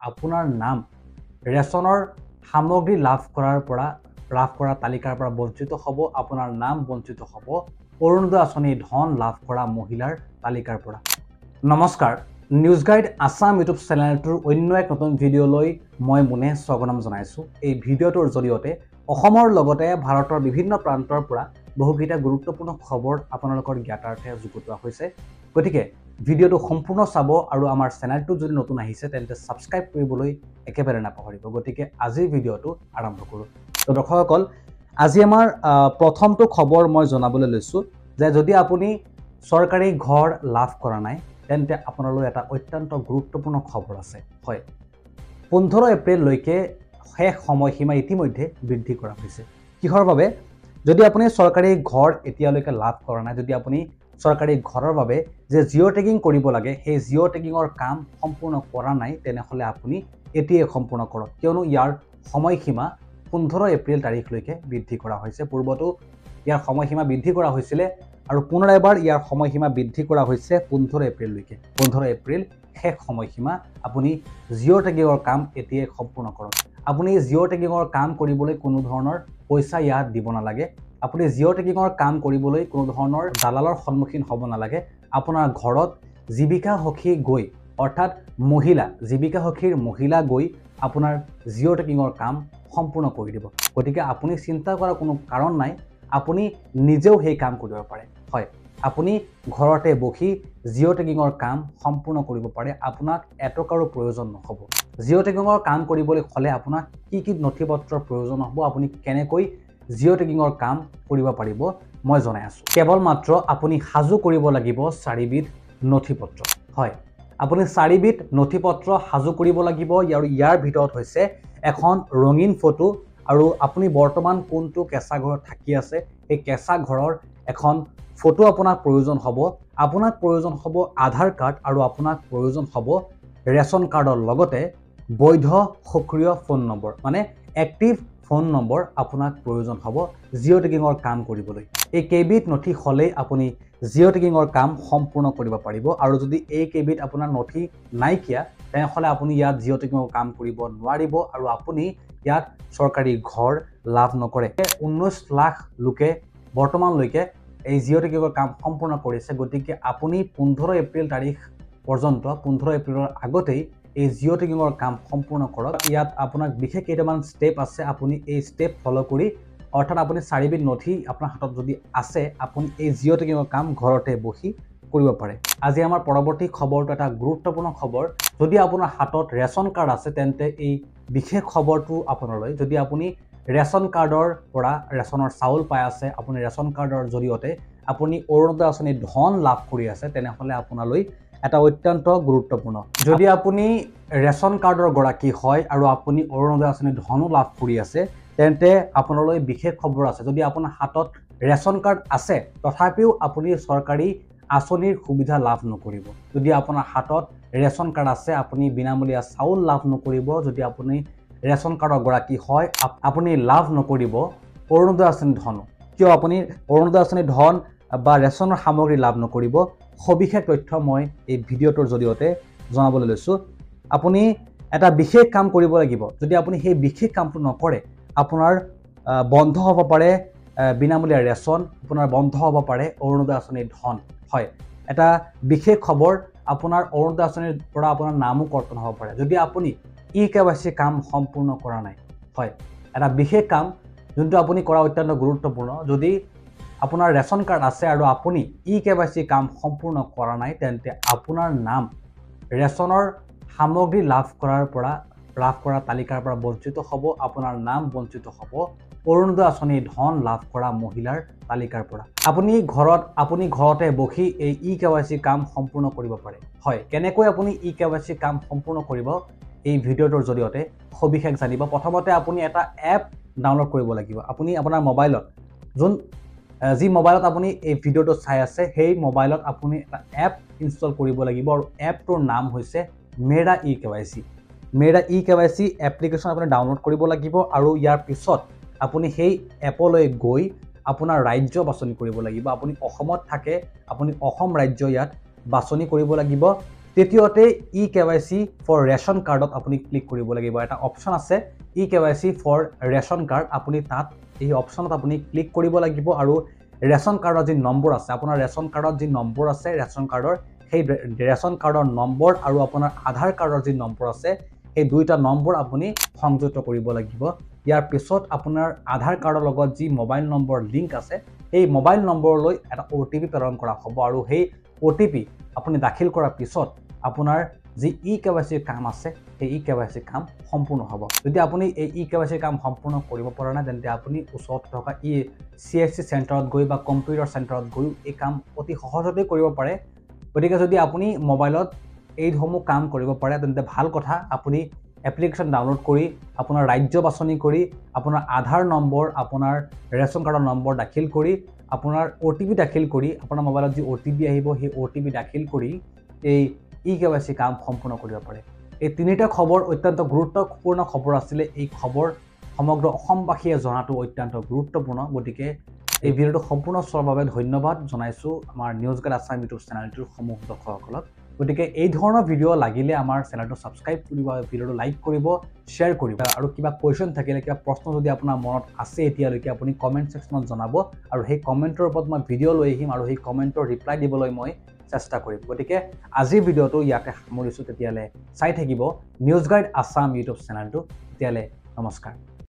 আপোনাৰ নাম ৰেচনৰ সামগ্ৰী লাভ কৰা তালিকাৰ পৰা বঞ্চিত হ'ব, আপোনাৰ নাম বঞ্চিত হ'ব অৰুণোদয় আঁচনি ধন লাভ কৰা মহিলাৰ তালিকাৰ পৰা। নমস্কাৰ, নিউজ গাইড আছাম ইউটিউব চেনেলটোৰ অন্য এক নতুন ভিডিঅ'লৈ মই মুনে স্বাগতম জনাইছোঁ। এই ভিডিঅ'টোৰ জৰিয়তে অসমৰ লগতে ভাৰতৰ বিভিন্ন প্ৰান্তৰ পৰা বহুকেইটা গুৰুত্বপূৰ্ণ খবৰ আপোনালোকৰ জ্ঞাতাৰ্থে যুগুতোৱা হৈছে। গতিকে ভিডিঅ'টো সম্পূৰ্ণ চাব আৰু আমাৰ চেনেলটো যদি নতুন আহিছে তেন্তে ছাবস্ক্ৰাইব কৰিবলৈ একেবাৰে নাপাহৰিব। গতিকে আজিৰ ভিডিঅ'টো আৰম্ভ কৰোঁ। তো দৰ্শকসকল, আজি আমাৰ প্ৰথমটো খবৰ মই জনাবলৈ লৈছোঁ যে যদি আপুনি চৰকাৰী ঘৰ লাভ কৰা নাই তেন্তে আপোনালৈ এটা অত্যন্ত গুৰুত্বপূৰ্ণ খবৰ আছে। হয়, 15 এপ্ৰিললৈকে শেষ সময়সীমা ইতিমধ্যে বৃদ্ধি কৰা হৈছে। কিহৰ বাবে? যদি আপুনি চৰকাৰী ঘৰ এতিয়ালৈকে লাভ কৰা নাই, যদি আপুনি চৰকাৰী ঘৰৰ বাবে যে জিঅ' টেগিং কৰিব লাগে সেই জিঅ' টেগিঙৰ কাম সম্পূৰ্ণ কৰা নাই, তেনেহ'লে আপুনি এতিয়াই সম্পূৰ্ণ কৰক, কিয়নো ইয়াৰ সময়সীমা 15 এপ্ৰিল তাৰিখলৈকে বৃদ্ধি কৰা হৈছে। পূৰ্বতো ইয়াৰ সময়সীমা বৃদ্ধি কৰা হৈছিলে আৰু পুনৰ এবাৰ ইয়াৰ সময়সীমা বৃদ্ধি কৰা হৈছে 15 এপ্ৰিললৈকে। 15 এপ্ৰিল শেষ সময়সীমা। আপুনি জিঅ' টেগিঙৰ কাম এতিয়াই সম্পূৰ্ণ কৰক। আপুনি জিঅ' টেগিঙৰ কাম কৰিবলৈ কোনো ধৰণৰ পইচা ইয়াত দিব নালাগে। আপুনি জিঅ' টেগিঙৰ কাম কৰিবলৈ কোনো ধৰণৰ দালালৰ সন্মুখীন হ'ব নালাগে। আপোনাৰ ঘৰত জীৱিকা সখী গৈ, অৰ্থাৎ জীৱিকা সখীৰ মহিলা গৈ আপোনাৰ জিঅ' টেগিঙৰ কাম সম্পূৰ্ণ কৰি দিব। গতিকে আপুনি চিন্তা কৰাৰ কোনো কাৰণ নাই, আপুনি নিজেও সেই কাম কৰিব পাৰে। হয়, আপুনি ঘৰতে বহি জিঅ' টেগিঙৰ কাম সম্পূৰ্ণ কৰিব পাৰে। আপোনাক এটকাৰো প্ৰয়োজন নহ'ব। জিঅ' টেগিঙৰ কাম কৰিবলৈ হ'লে আপোনাক কি নথি পত্ৰৰ প্ৰয়োজন হ'ব, আপুনি কেনেকৈ জিঅ' টেগিঙৰ কাম কৰিব পাৰিব মই জনাই আছোঁ। কেৱল মাত্ৰ আপুনি সাজু কৰিব লাগিব 4বিধ নথি পত্ৰ। হয়, আপুনি 4বিধ নথি পত্ৰ সাজু কৰিব লাগিব আৰু ইয়াৰ ভিতৰত হৈছে এখন ৰঙীন ফটো আৰু আপুনি বৰ্তমান কোনটো কেঁচা ঘৰত থাকি আছে সেই কেঁচা ঘৰৰ এখন ফটো আপোনাক প্ৰয়োজন হ'ব। আপোনাক প্ৰয়োজন হ'ব আধাৰ কাৰ্ড আৰু আপোনাক প্ৰয়োজন হ'ব ৰেচন কাৰ্ডৰ লগতে বৈধ সক্ৰিয় ফোন নম্বৰ, মানে এক্টিভ ফোন নম্বৰ আপোনাক প্ৰয়োজন হ'ব জিঅ' টেগিঙৰ কাম কৰিবলৈ। এই কেইবিধ নথি হ'লেই আপুনি জিঅ' টেগিঙৰ কাম সম্পূৰ্ণ কৰিব পাৰিব। আৰু যদি এই কেইবিধ আপোনাৰ নথি নাইকিয়া তেনেহ'লে আপুনি ইয়াত জিঅ' টেগিঙৰ কাম কৰিব নোৱাৰিব আৰু আপুনি ইয়াত চৰকাৰী ঘৰ লাভ নকৰে। 19 লাখ লোকে বৰ্তমানলৈকে এই জিঅ' টেগিঙৰ কাম সম্পূৰ্ণ কৰিছে। গতিকে আপুনি 15 এপ্ৰিল তাৰিখ পৰ্যন্ত, 15 এপ্ৰিলৰ আগতেই এই জিঅ' টেগিঙৰ কাম সম্পূৰ্ণ কৰক। ইয়াত আপোনাক বিশেষ কেইটামান ষ্টেপ আছে, আপুনি এই ষ্টেপ ফ'ল' কৰি, অৰ্থাৎ আপুনি 4বিধ নথি আপোনাৰ হাতত যদি আছে, আপুনি এই জিঅ' টেগিঙৰ কাম ঘৰতে বহি কৰিব পাৰে। আজি আমাৰ পৰৱৰ্তী খবৰটো এটা গুৰুত্বপূৰ্ণ খবৰ। যদি আপোনাৰ হাতত ৰেচন কাৰ্ড আছে তেন্তে এই বিশেষ খবৰটো আপোনালৈ। যদি আপুনি ৰেচন কাৰ্ডৰ পৰা ৰেচনৰ চাউল পাই আছে, আপুনি ৰেচন কাৰ্ডৰ জৰিয়তে আপুনি অৰুণোদয় আঁচনিৰ ধন লাভ কৰি আছে, তেনেহ'লে আপোনালৈ এটা অত্যন্ত গুৰুত্বপূৰ্ণ। যদি আপুনি ৰেচন কাৰ্ডৰ গৰাকী হয় আৰু আপুনি অৰুণোদয় আঁচনিৰ ধনো লাভ কৰি আছে তেন্তে আপোনালৈ বিশেষ খবৰ আছে। যদি আপোনাৰ হাতত ৰেচন কাৰ্ড আছে তথাপিও আপুনি চৰকাৰী আঁচনিৰ সুবিধা লাভ নকৰিব। যদি আপোনাৰ হাতত ৰেচন কাৰ্ড আছে আপুনি বিনামূলীয়া চাউল লাভ নকৰিব। যদি আপুনি ৰেচন কাৰ্ডৰ গৰাকী হয় আপুনি লাভ নকৰিব অৰুণোদয় আঁচনিৰ ধনো। কিয় আপুনি অৰুণোদয় আঁচনিৰ ধন বা ৰেচনৰ সামগ্ৰী লাভ নকৰিব, সবিশেষ তথ্য মই এই ভিডিঅ'টোৰ জৰিয়তে জনাবলৈ লৈছোঁ। আপুনি এটা বিশেষ কাম কৰিব লাগিব। যদি আপুনি সেই বিশেষ কামটো নকৰে আপোনাৰ বন্ধ হ'ব পাৰে বিনামূলীয়া ৰেচন, আপোনাৰ বন্ধ হ'ব পাৰে অৰুণোদয় আঁচনিৰ ধন। হয়, এটা বিশেষ খবৰ, আপোনাৰ অৰুণোদয় আঁচনিৰ পৰা আপোনাৰ নামো কৰ্তন হ'ব পাৰে যদি আপুনি KYC কাম সম্পূৰ্ণ কৰা নাই। হয়, এটা বিশেষ কাম যোনটো আপুনি কৰা অত্যন্ত গুৰুত্বপূৰ্ণ। যদি আপোনাৰ ৰেচন কাৰ্ড আছে আৰু আপুনি KYC কাম সম্পূৰ্ণ কৰা নাই তেন্তে আপোনাৰ নাম ৰেচনৰ সামগ্ৰী লাভ কৰা তালিকাৰ পৰা বঞ্চিত হ'ব, আপোনাৰ নাম বঞ্চিত হ'ব অৰুণোদয় আঁচনি ধন লাভ কৰা মহিলাৰ তালিকাৰ পৰা। আপুনি ঘৰতে বহি এই KYC কাম সম্পূৰ্ণ কৰিব পাৰে। হয়, কেনেকৈ আপুনি KYC কাম সম্পূৰ্ণ কৰিব এই ভিডিঅ'টোৰ জৰিয়তে সবিশেষ জানিব। প্ৰথমতে আপুনি এটা এপ ডাউনলোড কৰিব লাগিব। আপুনি আপোনাৰ মোবাইলত যি মোবাইলত আপুনি এই ভিডিঅ'টো চাই আছে সেই মোবাইলত আপুনি এটা এপ ইনষ্টল কৰিব লাগিব আৰু এপটোৰ নাম হৈছে মেৰা KYC। মেৰা KYC এপ্লিকেশ্যন আপুনি ডাউনলোড কৰিব লাগিব আৰু ইয়াৰ পিছত আপুনি সেই এপলৈ গৈ আপোনাৰ ৰাজ্য বাছনি কৰিব লাগিব। আপুনি অসমত থাকে, আপুনি অসম ৰাজ্য ইয়াত বাছনি কৰিব লাগিব। তৃতীয়তে eKYC ফৰ ৰেশন কাৰ্ডত আপুনি ক্লিক কৰিব লাগিব এটা অপচন আছে eKYC ফৰ ৰেশন কাৰ্ড আপুনি তাত এই অপচনত আপুনি ক্লিক কৰিব লাগিব আৰু ৰেশন কাৰ্ডৰ যি নম্বৰ আছে আপোনাৰ ৰেশন কাৰ্ডত যি নম্বৰ আছে ৰেশন কাৰ্ডৰ সেই ৰেশন কাৰ্ডৰ নম্বৰ আৰু আপোনাৰ আধাৰ কাৰ্ডৰ যি নম্বৰ আছে এই দুইটা নম্বৰ আপুনি সংযুক্ত কৰিব লাগিব ইয়াৰ পিছত আপোনাৰ আধাৰ কাৰ্ডৰ লগত যি মোবাইল নম্বৰ লিংক আছে এই মোবাইল নম্বৰলৈ এটা OTP প্ৰেৰণ কৰা হ'ব আৰু সেই OTP আপুনি দাখিল কৰাৰ পিছত আপোনাৰ যি eKYC কাম আছে এই eKYC কাম সম্পূৰ্ণ হ'ব যদি আপুনি এই eKYC কাম সম্পূৰ্ণ কৰিব পৰা নাই তেন্তে আপুনি ওচৰত থকা CSC চেণ্টাৰত গৈ বা কম্পিউটাৰ চেণ্টাৰত গৈ এই কাম অতি সহজতে কৰিব পাৰে গতিকে যদি আপুনি মোবাইলত এই ধৰণৰ কাম কৰিব পাৰে তেন্তে ভাল কথা আপুনি এপ্লিকেশন ডাউনলোড কৰি আপোনাৰ ৰাজ্য বাছনি কৰি আপোনাৰ আধাৰ নম্বৰ আপোনাৰ ৰেশন কাৰ্ডৰ নম্বৰ দাখিল কৰি আপোনাৰ OTP দাখিল কৰি আপোনাৰ মোবাইলত যি OTP আহিব সেই OTP দাখিল কৰি এই eKYC কাম সম্পূৰ্ণ কৰিব পাৰে এই তিনিটা খবৰ অত্যন্ত গুৰুত্বপূৰ্ণ খবৰ আছিল এই খবৰ সমগ্ৰ অসমবাসীয়ে জনাটো অত্যন্ত গুৰুত্বপূৰ্ণ গতিকে এই ভিডিওটো সম্পূৰ্ণ চোৱাৰ বাবে ধন্যবাদ জনাইছো আমাৰ নিউজ গাইড আছাম ইউটিউব চেনেলটোৰ সমূহ দৰ্শকসকলক গতিকে এই ধৰণৰ ভিডিও লাগিলে আমাৰ চেনেলটো সাবস্ক্ৰাইব কৰিব ভিডিওটো লাইক কৰিব শেয়াৰ কৰিব আৰু কিবা কোৱেশ্চন থাকিলে কিবা প্ৰশ্ন যদি আপোনাৰ মনত আছে এতিয়ালৈকে আপুনি কমেন্ট সেকশনত জনাব আৰু সেই কমেন্টৰ ওপৰত মই ভিডিও লৈ আহিম আৰু সেই কমেন্টৰ ৰিপ্লাই দিবলৈ মই চেষ্টা কৰিম গতিকে আজিৰ ভিডিওটো ইয়াতে সামৰিছো তেতিয়ালে চাই থাকিব নিউজ গাইড আছাম ইউটিউব চেনেলটো তেতিয়ালে নমস্কাৰ